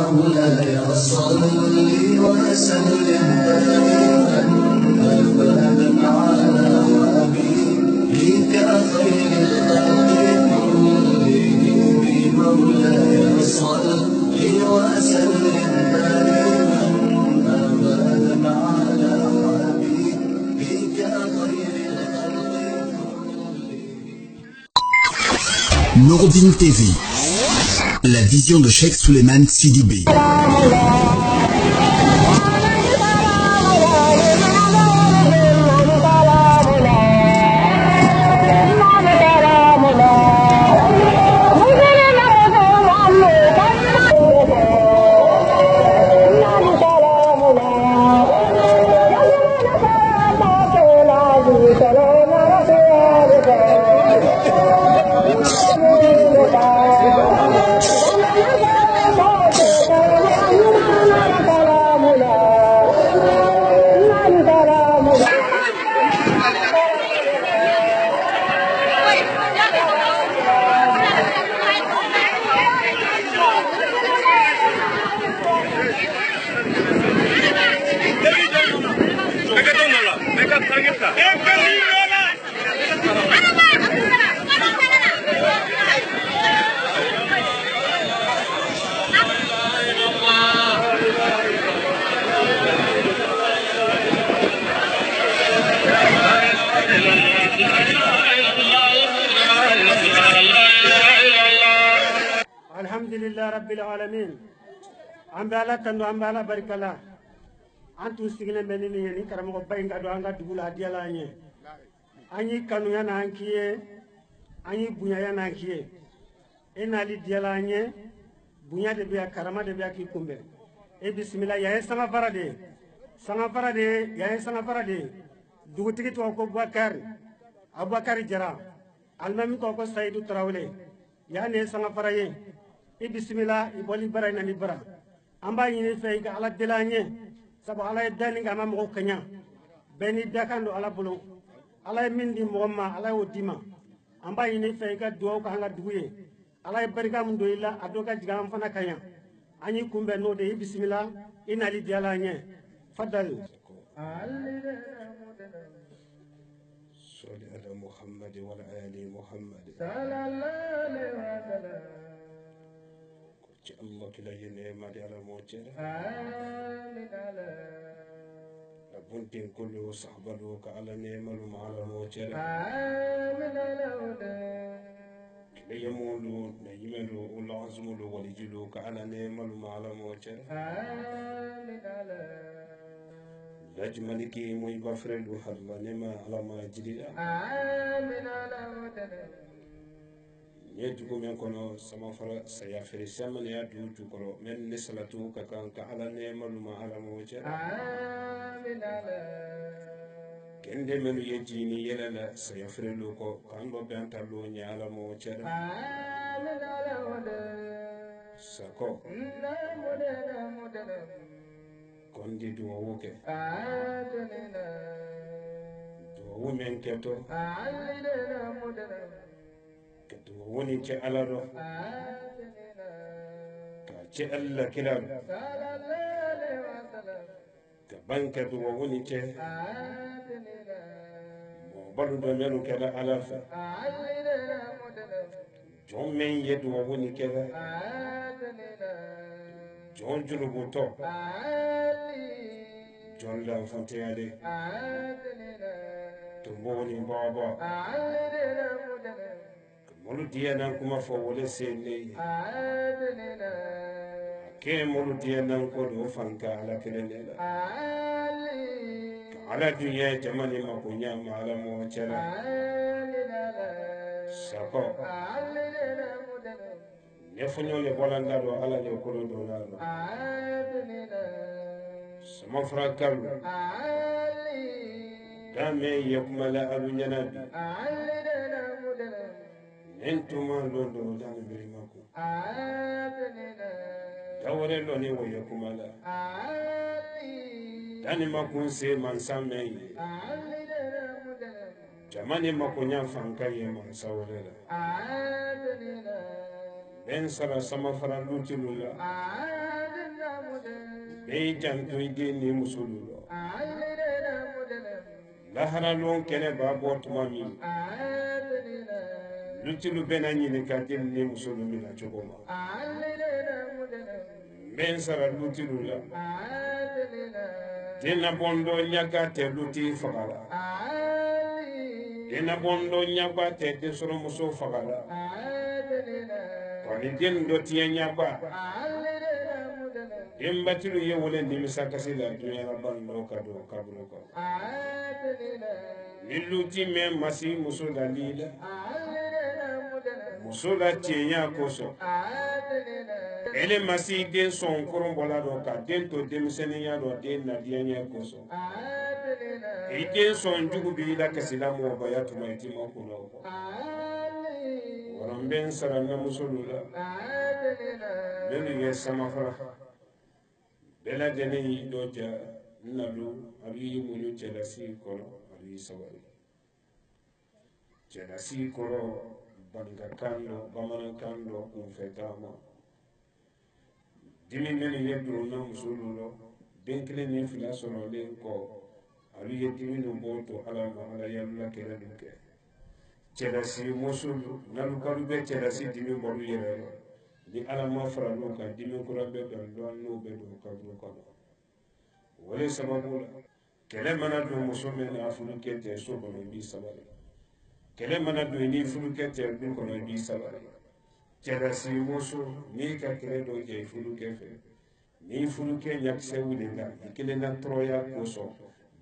مولاي صل وسلم دائما ابدا على حبيبك خير الخلق كلهم. مولاي صل وسلم دائما ابدا على حبيبك خير الخلق كلهم. Nouroudine TV, la vision de Cheikh Souleymane Sidibé. Alhamdulillah Rabbil Alamin. Ambala kando ambala barikala. Antu sigine benini yani karamo bainga do anga dugula diala nye. Anyi kanu yana ankiye, anyi bunya yana ankiye. Enali diala nye, bunya de biya karama de biya ki kumbe. E bismillah ya sanga farade. Sanga farade, ya sanga farade. Dugutigi to ko Abubakar Jara. Almami ko Saidu Traoré. Ya ne sanga faraye. I bismillah I boli bara ina ni bara amba yini fe ga ala delanye sabu ala dani ga mam ko kanya beni dakando ala bulu ala mindi mogma ala odima amba yini fe ga do ko hanga duye ala barika mun do illa adoka jiga am fana kanya anyi kumbe no de bismillah ina li delanye fadal صل على محمد وعلى آل محمد صلى الله عليه وسلم الله كلا ينعم على الموجر آمين بنتين كله صحبه كعلى نعم على الموجر آمين كلا يمولو نيملو والعزملو ولجلو كعلى نعم على الموجر آمين لجملكي موي بفرلو حرب نعم على ما جري آمين يجوكم يكونوا سمافرة سيافري سمن يا دوجو كرو من نسلتو كان كعلى نعم ما على موجر آمين كندي من يجيني يلا سيافري لوكو كان بو بيانتالو ني على موجر آمين سكو كوندي دو ووكي دو ومن كتو كتو وني تي على رو كتي الله كلا كبان كتو وني تي بلو دو ملو كلا على ف جون من يدو وني كلا جون جلو تو جون لا فانتي علي تبوني بابا molu diyanan kuma fo wole senne ke molu diyanan ko do fanka ala kelele la ala dunya jamani ma ko nyama ala mo chala sako ne fonyo le bolanda do ala le ko do la sama frakalu dame yakmala alu nyanabi Entuma londo dani birimako. Dawore loni woye kumala. Dani makunse mansame. Jamani makunya fanka ye mansawlela. ben sara sama fara lutilula be janto ide ni musululo lahara lon kene ba botuma mi lutilu bena nyini ka del ni musulumi na chogoma ben sara lutilula dina bondo nyaga te luti fagala dina bondo nyaga te de soro muso fagala wani den do tiya nyaga batilu ye wole nimisa kasi la dunya la bando kado kaburo ko niluti me masi muso dalila muso la tiya koso ele masi den son koron bola do ka den to demiseni ya do den na diya nya koso e den son jugu bi la kasi la mo bayatu maiti mo ko no waram ben sara na muso lula ben ye sama fara bela deni doja nalu abi munu chelasi kono abi sawari chelasi kono banga kando bamana kando kumfetama dimi neni yedu na musululo benkle ni fila sono le ko abi yedimi no boto ala ma ala yalla kala duke chelasi musulu nalu kalu be chelasi dimi bodu yere di ala ma fara no ka dimi ko rabbe don don no be do ka do ko wala sababu kele mana do musume na afuru kete so ko bi sabari kele mana do ni furu kete bi ko bi sabari kele si musu ni ka kele do je furu kefe ni furu ke nyak se wulinga kele na troya ko so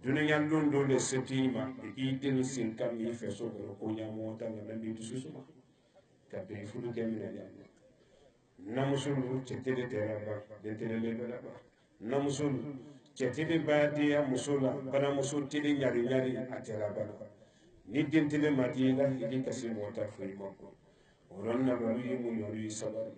dunya londo le setima e tin sin kam ni fe so ko nya mo ta na bi susuma ka be furu ke mi na namusulu cetede teraba dentele lebela ba namusulu cetede badiya musula bana musul tili nyari nyari atela bana ni dentele madila idi kasi mota furi mako oron na balu mu yori sabari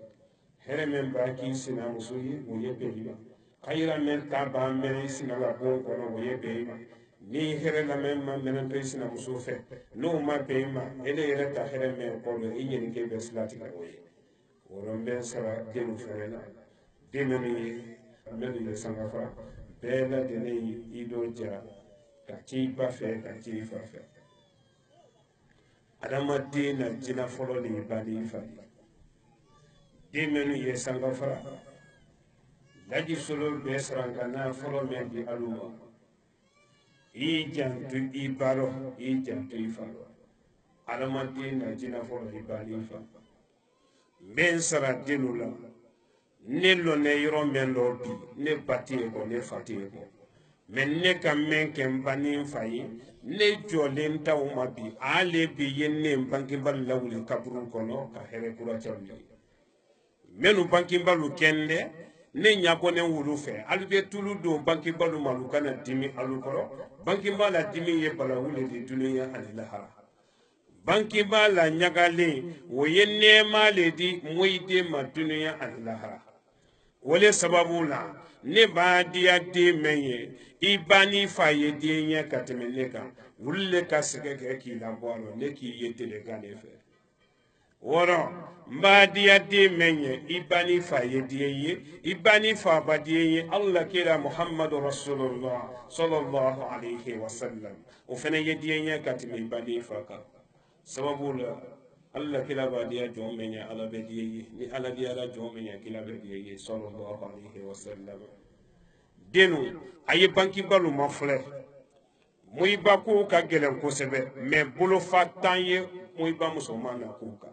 here men baki sina musuli mu yebe liba khayra men ta ba men sina la bon kono mu yebe ma ni here la men ma men to sina musufe no ma be ma ele yere ta here men ko le yeni ke be slati ka oye woron ben sara denu ferena denani melu sangafa bela deni ido ja ka ci bafe ka ci fafe adama dina jina folo ni bani fa demenu ye sangafa laji solo be saranga na folo men di aluma i jantu i baro i jantu i falo adama dina jina folo ni bani fa ben sara denula ne lo ne yoro men lo bi ne bati ko ne fati ko men ne kam men kem bani fayi ne jolen taw ma bi ale bi yenne banki bal lawli kabru kono ka here kura chawli menu banki balu kende ne nyako ne wulu fe albe tulu do banki balu malu kana dimi alukoro banki bala dimi ye bala wuli di dunya alilahara banki ba la nyagale wo yenne male di moyde ma dunya alilahara wole sababu la ne ba dia de menye ibani faye de nya katemene ka wulle ka sege ki la bolo ne ki yete le gane fe woro ba dia de menye ibani faye de ye ibani fa ba de ye allah kila muhammadur rasulullah sallallahu alaihi wasallam o fene ye de nya katemene ibani fa ka sababu la Allah kila ba dia jomenya ala be diye ni ala dia la jomenya kila be diye sallallahu alaihi wasallam denu ayi banki balu mafle muy bako ka gelen ko sebe me bolo fatanye muy ba musulmana ko ka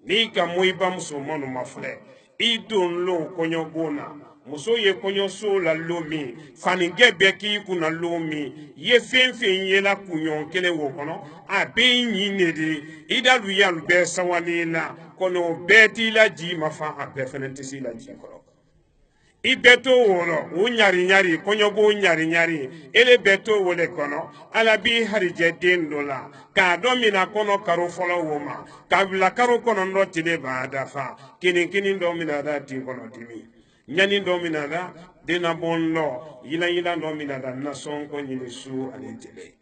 ni ka muy ba musulmanu mafle idon lo konyo gona muso ye konyo so la lomi faninge be ki kuna lomi ye fenfen ye la kunyon kele wo kono a be nyine de idalu ya be sawalina kono beti la ji mafa a be fenentisi la ji kono ibeto woro unyari nyari konyo go nyari nyari ele beto wole kono ala bi harije dendola ka domina kono karo folo woma kabla karo kono ndo tile baadafa kini ndo mina da ti kono timi nyani ndo mina da dena bonno yila ndo mina da na sonko nyini su ale tele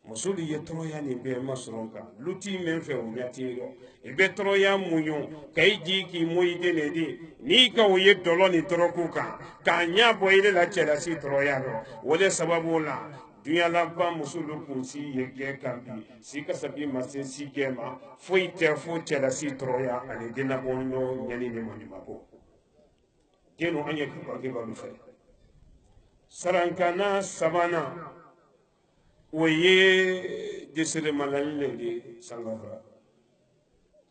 musulu ye toroya ni be masronka luti men fe o yatiro e be toroya munyo kay ji ki moyi dene di ni ka o ye dolo ni toroku ka nya boyile la chela si toroya ro wole sababu la dunya la ba musulu kunsi ye ge kambi si ka sabi masin si gema foi te fo chela si toroya ani dina bonno nyani ni mo ni mako kenu anye ko ke ba lu fe sarankana sabana oye jisere malal di sangafra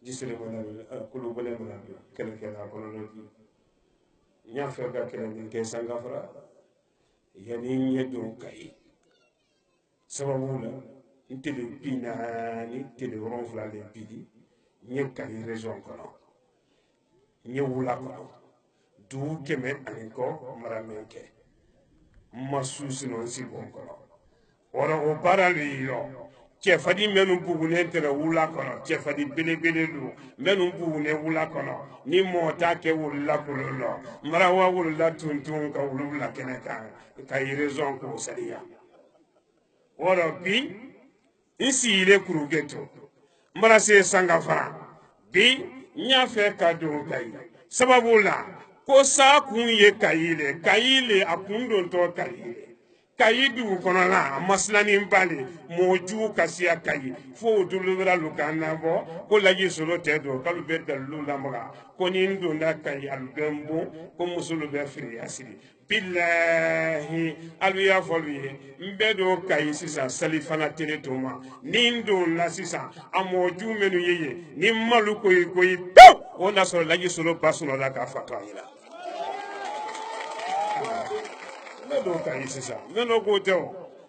jisere malal kulu bele malal kele kele akono di nya ferga kele ni ke sangafra yani yedo kai sababu la intele pinani tele ronfla le pidi nye kai région kono nye wula kono du keme aniko maramenke masusi non si bon kono ora o barali yo che fadi menu bugune tere wula kono che fadi bele bele lu menu bugune wula kono ni mota ke wula kulo mara wa wula tuntun ka wula keneka ka raison ko sariya ora bi isi ile kurugeto mara se sangafara bi nya fe ka do kai sababu la ko sa kun ye kayile akundon to kayile kayidu kono la maslani mbali moju kasia kayi fo dulura lukana bo ko laji solo tedo kalu be dalu lamra ko ni ndunda kayi albembo ko musulu be firi asiri billahi alu ya folwi mbedo kayi sisa salifana teletoma ni ndunda sisa amoju menu yeye ni malu koyi to ona solo laji solo basuno la ka fatayila do kai sisa meno ko tew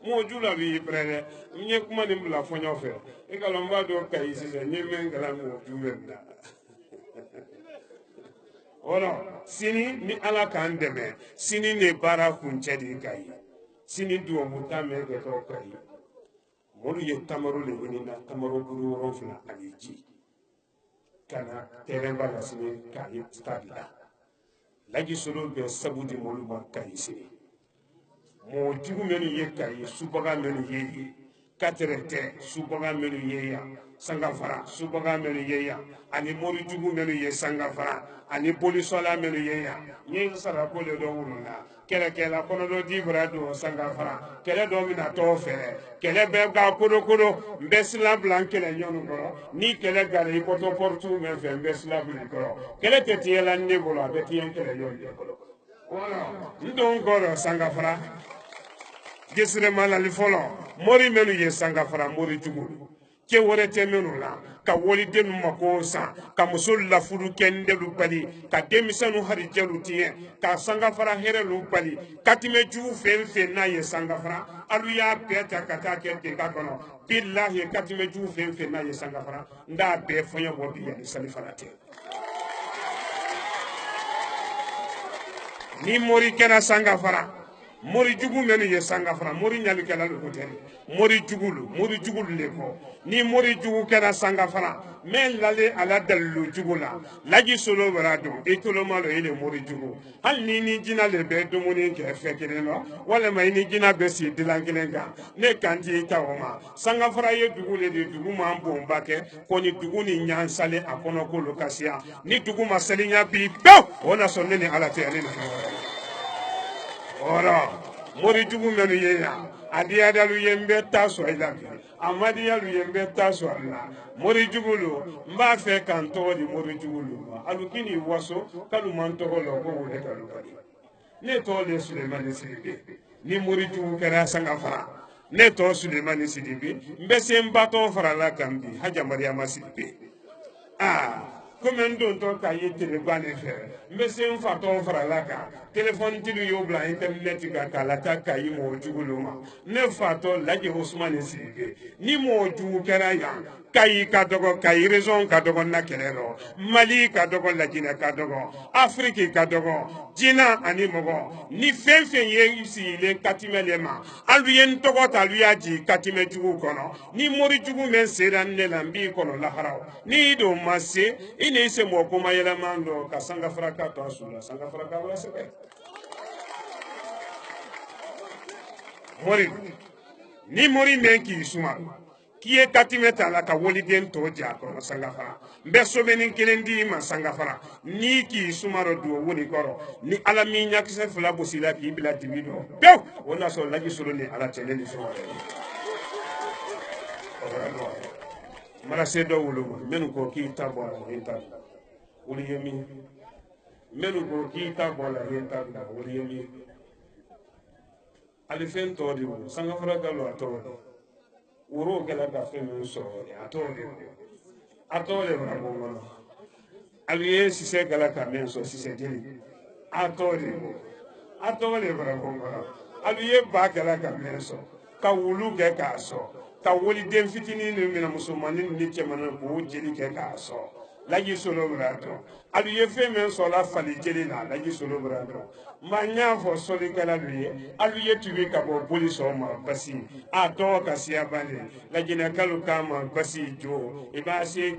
mo jula bi prene nye kuma ni bla fonyo fe e ka lomba do kai sisa ni men gala mo jumerna ono sini ni ala kan deme sini ne bara kunche di kai sini do muta me ke to kai modu ye tamaru le winina tamaru buru ronfna aliji kana teremba la sini kai stabila laji solo be sabudi molu ba kai sini mo tigu menu ye kai subaga menu ye katerete subaga menu ye ya sangafara subaga menu ye ya ani mori tigu menu ye sangafara ani polisola menu ye ya ni sara ko le do wuruna kele kele kono do dibra do sangafara kele do mina to fere kele be ga kodo mbesla blanke le nyonu ko ni kele gare ko to portu men fe mbesla blanke kele tete la nebula be tien kele yonde ko wala ndon goro sangafara gesire malali folo mori menu ye sangafara mori jugulu ke worete menu la ka woli denu mako sa ka musul la furu kende lu bali ka demisanu hari jelu tiye ka sangafara here lu bali katime ju fe na ye sangafara alu ya beta kata ke te ka kono billahi katime ju fe na ye sangafara nda be fonyo bo bi ya salifana te ni mori kena sangafara mori jugu menu ye sangafara mori nyalu kala lu hoteli mori jugulu le ko ni mori jugu kala sangafara men lale ala dalu jugula laji solo barado e tolo malo ile mori jugu hal ni jina le be dumuni ke fekere no wala mai ni jina be si dilangilenga ne kanti tawoma sangafara ye dugule de dugu ma bomba ke ko ni dugu ni nyansale akono ko lokasia ni dugu masalinya bi do ona sonne ni ala te ani ora mori jugu menu yeya adiya dalu yembe taso ila amadiya lu yembe taso ala mori jugulu mba fe kanto di mori jugulu alukini waso kalu manto lo ko wole kalu kali ne to le Sulemani Sidibe ni mori jugu kera sangafara ne to Sulemani Sidibe mbese mbato fara la kambi haja Mariama Sidibe comme ndon to ka yetele bane fere mbese mfa to fara la ka téléphone tilu yo bla internet ga kala ta kayi mo juguluma ne fa to laje Ousmane Sidibe ni mo jugu kera ya kayi ka dogo kayi raison ka dogo na kelero Mali ka dogo la Guinée ka dogo Afrique ka dogo jina ani mogo ni fenfen ye si le katimelema aluyen togo ta luyaji katime jugu kono ni mori jugu men sera ne lambi kono la haraw ni do masse ine se mo ko mayela mando ka sanga fraka to asula sanga fraka wala sebe mori ni mori men k'i suma k'i ye katimɛ la ka woliden tɔ ja kɔnɔ sangafara n bɛ sobeni kelen di ma sangafara ni k'i suma dɔ don woni kɔrɔ ni ala min ɲakisɛ fila gosila k'i bila dibi dɔ pewu o n'a sɔrɔ laji solo ni ala cɛ ne ni fɛn wɛrɛ marase dɔ wolo minnu ko k'i ta bɔ a la i ta olu ye min minnu ko k'i ta bɔ a la i ta olu ye min ali fɛn tɔ de wolo sangafara galo a tɔgɔ de woro kɛla ka fɛn min sɔrɔ a tɔgɔ de wolo a tɔgɔ de b'a bɔ kɔnɔ ali ye sisɛ kɛla ka min sɔrɔ sisɛ jeli a tɔgɔ de wolo a tɔgɔ de b'a bɔ kɔnɔ ali ye ba kɛla ka min sɔrɔ ka wulu kɛ k'a sɔrɔ ka woliden fitinin ni minɛ musomanin ni cɛmanin k'o jeli kɛ k'a sɔrɔ laji solo b'a dɔn ali ye fɛn min sɔrɔla fali jeli la laji solo b'a dɔn maa n y'a fɔ sɔlikɛla lu ye ali ye tubi ka bɔ boli sɔn ma basi a tɔgɔ ka siya bale lajinɛkalu k'a ma basi jo i b'a se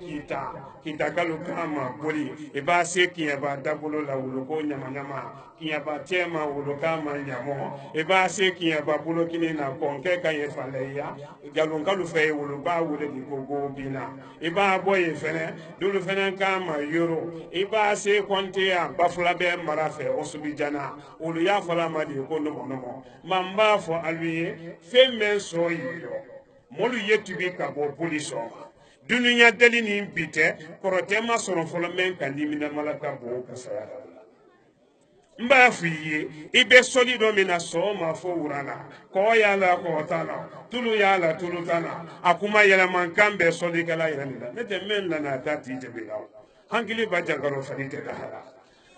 kitakalu k'a ma boli i b'a se kiɲɛba dabolo la woloko ɲamaɲama kiɲɛba cɛ ma wolo k'a ma ɲamɔ i b'a se kiɲɛba bolo kini na kɔnkɛ ka ye faleya jalonkalu fɛ ye wolo b'a wele di ko bina i b'a bɔ yen fɛnɛ dolu fɛnɛ k'a ma yoro i b'a se kɔnteya bafula bɛ mara fɛ o subi jana olu y'a fɔla ma de ko nɔgɔ ma n b'a fɔ alu ye fɛn bɛ sɔn yi yɔ molu ye tubi ka bɔ boli sɔn ma dunuya deli ni bi tɛ kɔrɔtɛ ma sɔrɔ fɔlɔ mɛ ka liminamala ka bɔ ka saya la n b'a f'i ye i bɛ sɔli dɔ min na sɔn ma fɔ wura la kɔ y'a la kɔ t'a la tulu y'a la tulu t'a la a kuma yɛlɛmakan bɛ sɔlikɛla yɛrɛ de la ne tɛ min nana taa t'i jɛbi la hankili ba jankaro fani tɛ ka hala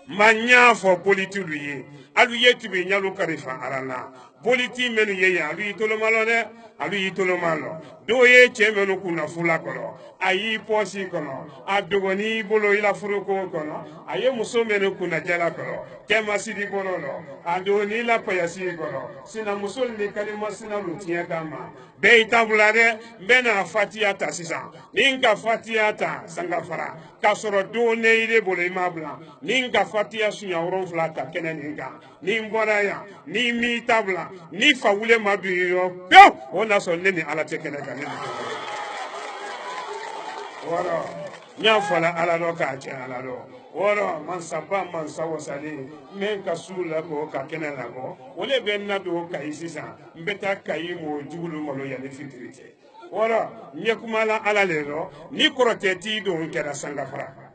ma n y'a fɔ politilu ye alu ye tubi ɲalu kalifa ala la politi minnu ye yan alu y'i toloma lɔ dɛ alu y'i toloma lɔ dɔw ye cɛ minnu kunna fula kɔrɔ a y'i pɔsi kɔnɔ a dogoni bolo i la furuko kɔnɔ a ye muso minnu kunna jala kɔrɔ kɛmasidi bolo lɔ a dogoni la payasi kɔrɔ sinamuso ni kalima sinalu tiɲɛ k'a ma bɛɛ y'i tabula dɛ n bɛ na fatiya ta sisan ni n ka fatiya ta sangafara k'a sɔrɔ don ne yire bolo i ma bila ni n ka fatiya suɲɛ 7 ta kɛnɛ nin kan ni n bɔra yan ni n m'i tabula ni fa wule ma don i yɔ pewu o n'a sɔrɔ ne ni ala tɛ kɛnɛ kan ne ni wɔrɔ n y'a fɔla ala dɔ k'a cɛ ala dɔ wɔrɔ mansaba mansa wasalen min ka su labɔ ka kɛnɛ labɔ o le bɛ n na don kayi sisan n bɛ taa kayi mɔ jugulu malo yanni fitiri cɛ wɔrɔ n ye kuma la ala le rɔ ni kɔrɔtɛ t'i don kɛra sangafara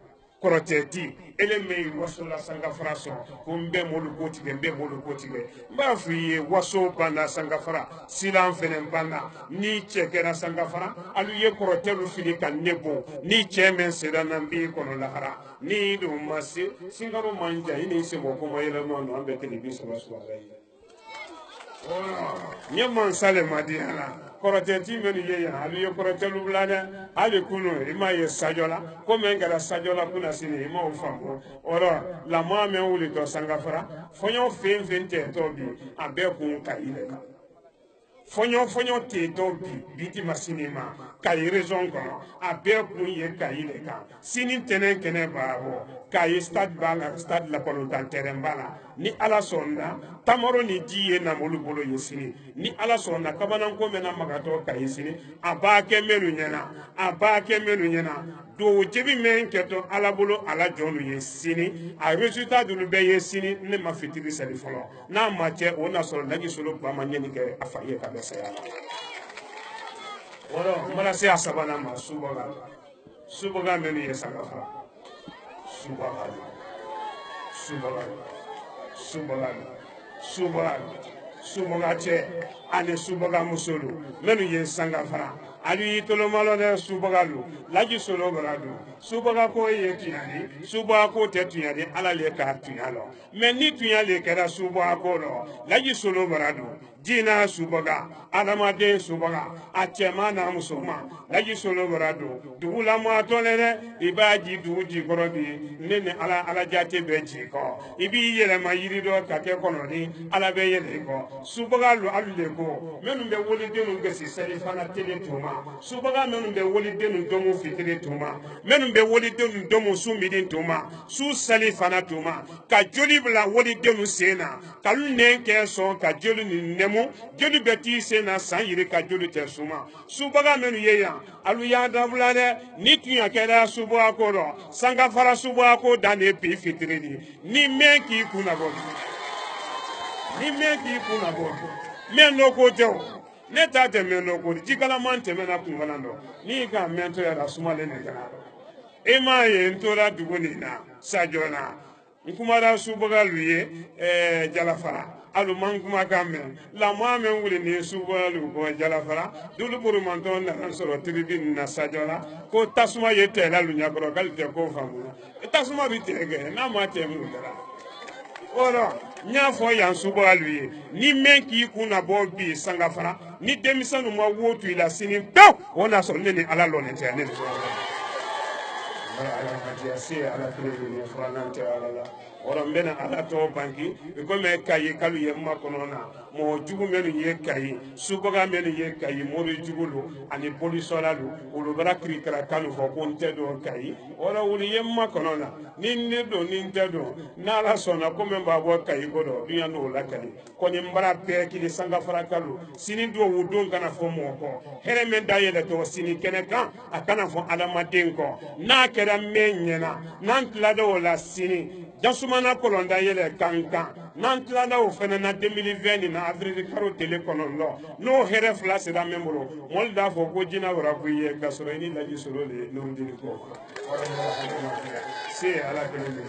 kɔrɔtɛ ti ele mɛ wasola sangafara sɔrɔ ko n bɛ molu ko tigɛ n bɛ molu ko tigɛ n b'a f'i ye waso banna sangafara silan fɛnɛ banna ni cɛ kɛra sangafara alu ye kɔrɔtɛlu fili ka ne bɔ ni cɛ min sera na n b'i kɔnɔ lahara ni dun ma se singaro man jan i ni se bɔ kɔma yɛlɛma no an bɛ tele bi sɔrɔ suwara ye n ye mansa le ma di ala kɔrɔtɛti minnu ye yan alu ye kɔrɔtɛlu bila dɛ hali kunu i m'a ye sajɔ la ko min kɛra sajɔ la kunna sini i m'o faamu ɔrɔ lamɔ min wulitɔ sangafara fɔɲɔ fɛn fɛn tɛtɔ bi a bɛɛ kun kayi le kan fɔɲɔ tɛtɔ bi ti ma sini ma kayi région kɔnɔ a bɛɛ kun ye kayi le kan sini tɛnɛn kɛnɛ b'a bɔ kayi stade b'a la stade la kɔnɔntan terrain b'a la ni ala sɔnna tamaro ni ji ye namolu bolo ye sini ni ala sɔnna kabananko mɛna magatɔ kayi sini a b'a kɛ minnu ɲɛna do jebi men kɛtɔ ala bolo ala jɔnnu ye sini a résultat dulu bɛɛ ye sini ne ma fitiri seli fɔlɔ n'a ma cɛ o n'a sɔrɔ laji solo ba ma ɲɛni kɛ a fa ye ka bɛ saya la wɔrɔ n mana se a sabanan ma subaga minnu ye sangafara subaga cɛ ani subaga musolu minnu ye sangafara alu y'i toloma lɔ dɛ subagalu laji solo bara don subaga ko ye tuɲadi subaga ko tɛ tuɲadi ala le k'a tuɲa lɔ mɛ ni tuɲa le kɛra subaga ko lɔ laji solo bara don jina subaga adamaden subaga a cɛman n'a musoman laji solo bara don dugulama tɔ le dɛ i b'a ji dugu jikɔrɔ bi ne ni ala jate bɛ ji kɔ i b'i yɛlɛma yiri dɔ ka kɛ kɔnɔni ala bɛ yɛlɛ i kɔ subaga lu alu le ko minnu bɛ wolodenw gasi selifana tele tuma subaga minnu bɛ wolodenw domu fitiri tuma minnu bɛ wolodenw domu su midi tuma su selifana tuma ka joli bila wolodenw sen na ka lu nɛn kɛ sɔn ka joli ni nɛm adamu joli beti sena san yiri ka joli tɛ suma subaga menu ye yan alu y'a dabula dɛ ni tun ya kɛra subaga ko dɔ sanga fara subaga ko dan de bi fitiri ni mɛn k'i kunna bɔ ni mɛn k'i kunna bɔ mɛn n'o ko tɛ o ne ta tɛ mɛn n'o ko jikalaman tɛmɛna kunfana dɔ n'i ka mɛn to yɛrɛ sumalen de kana e m'a ye n tora dugu nin na sajɔna n kumara subagalu ye jalafara alu man kumakan mɛn lamɔ mɛn wuli ni subagalu ko jalafara dulu boromantɔ nana sɔrɔ tiribini na sajɔla ko tasuma ye tɛgɛ alu ɲɛkɔrɔ k'ale tɛ ko faamu tasuma bi tigɛ kɛ n'a ma tɛ mun kɛra ɔrɔ n y'a fɔ yan subagalu ye ni mɛn k'i kunna bɔ bi sangafara ni denmisɛnninw ma wo to i la sini pewu o n'a sɔrɔ ne ni ala lɔnnen tɛ ne ni ala se ala kelen furannan tɛ ala la ɔrɔ n bɛna ala tɔgɔ banki i komi kayi kalu ye ma kɔnɔ na mɔgɔ jugu minnu ye kayi subaga minnu ye kayi mori jugu lo ani polisɔla lo olu bara kirikara kanu fɔ ko n tɛ dɔn kayi ɔrɔ olu ye ma kɔnɔ na ni ne don ni n tɛ dɔn n'ala sɔnna ko min b'a bɔ kayi ko dɔ dunya n'o la kayi kɔni n bara bɛɛ kili sangafara kalu sini don o don kana fɔ mɔgɔ kɔ hɛrɛ min da yɛlɛ tɔ sini kɛnɛ kan a kana fɔ adamaden kɔ n'a kɛra mɛn ɲɛna n'an tilala o la sini jasumana kɔlɔnda yɛlɛ kankan n'an tilala o fana na 2020 na avril karo tele kɔnɔntɔn n'o hɛrɛ fila sera min bolo mɔli d'a fɔ ko jinɛ wɛrɛ ko ye ka sɔrɔ i ni laji sɔrɔ de n'o dili kɔ se ala kelen de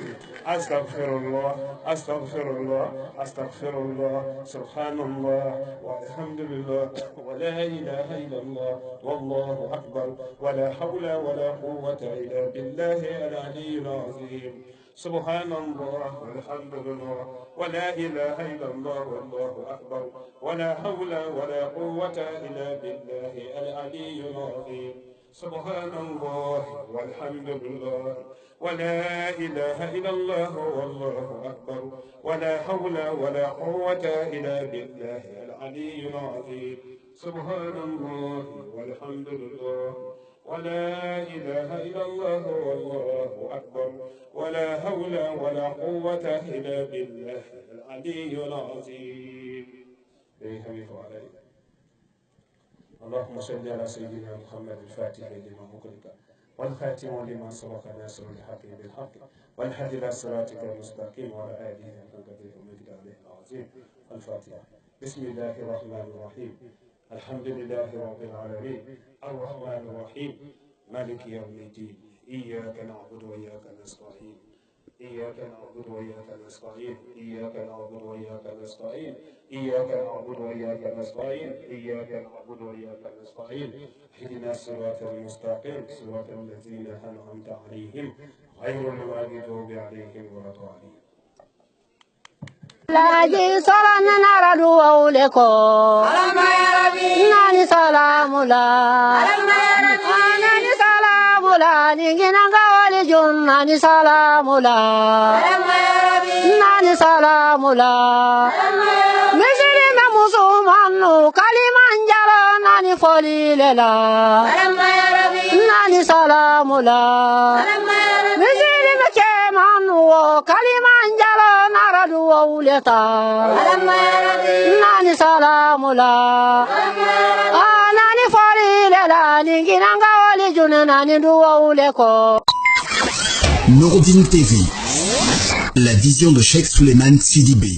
astaghfirullah astaghfirullah astaghfirullah subhanallah walhamdulillah wa la ilaha illallah wallahu akbar wa la hawla wa la quwwata illa billahi al-aliyyil azim سبحان الله والحمد لله ولا إله إلا الله والله أكبر ولا حول ولا قوة إلا بالله العلي العظيم سبحان الله والحمد لله ولا إله إلا الله والله أكبر ولا حول ولا قوة إلا بالله العلي العظيم سبحان الله والحمد لله ولا إله إلا الله والله أكبر ولا حول ولا قوة إلا بالله العلي العظيم. اللهم صل على سيدنا محمد الفاتح لما أغلق والخاتم لما سبق ناصر الحق بالحق والهادي إلى صراطك المستقيم وعلى آله وصحبه ومن العظيم. الفاتحة. بسم الله الرحمن الرحيم. الحمد لله رب العالمين الرحمن الرحيم مالك يوم الدين إياك نعبد وإياك نستعين إياك نعبد وإياك نستعين إياك نعبد وإياك نستعين إياك نعبد وإياك نستعين إياك نعبد وإياك نستعين اهدنا الصراط المستقيم صراط الذين أنعمت عليهم غير المغضوب عليهم ولا الضالين. Laji salana naradu auleko. Alama ya Rabbi. Nani salamula. Alama ya Rabbi. Nani salamula. Ninginanga wali jun. Nani salamula. Alama ya Rabbi. Nani salamula. Alama ya Rabbi. Misiri me musumanu Kalimanjaro nani folilela. Alama ya Rabbi. Nani salamula. Alama ya Rabbi. Misiri me kemanu Kalimanjaro naradu auleta. Alama ya Rabbi. Nani salamula. Nani folilela. Ninginanga wali jun. Nani duauleko. Nourdine TV, la vision de Cheikh Souleymane Sidibé.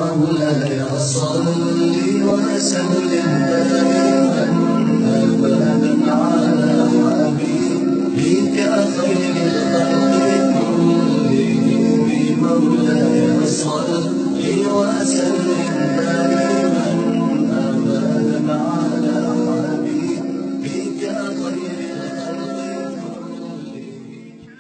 مولاي صل وسلم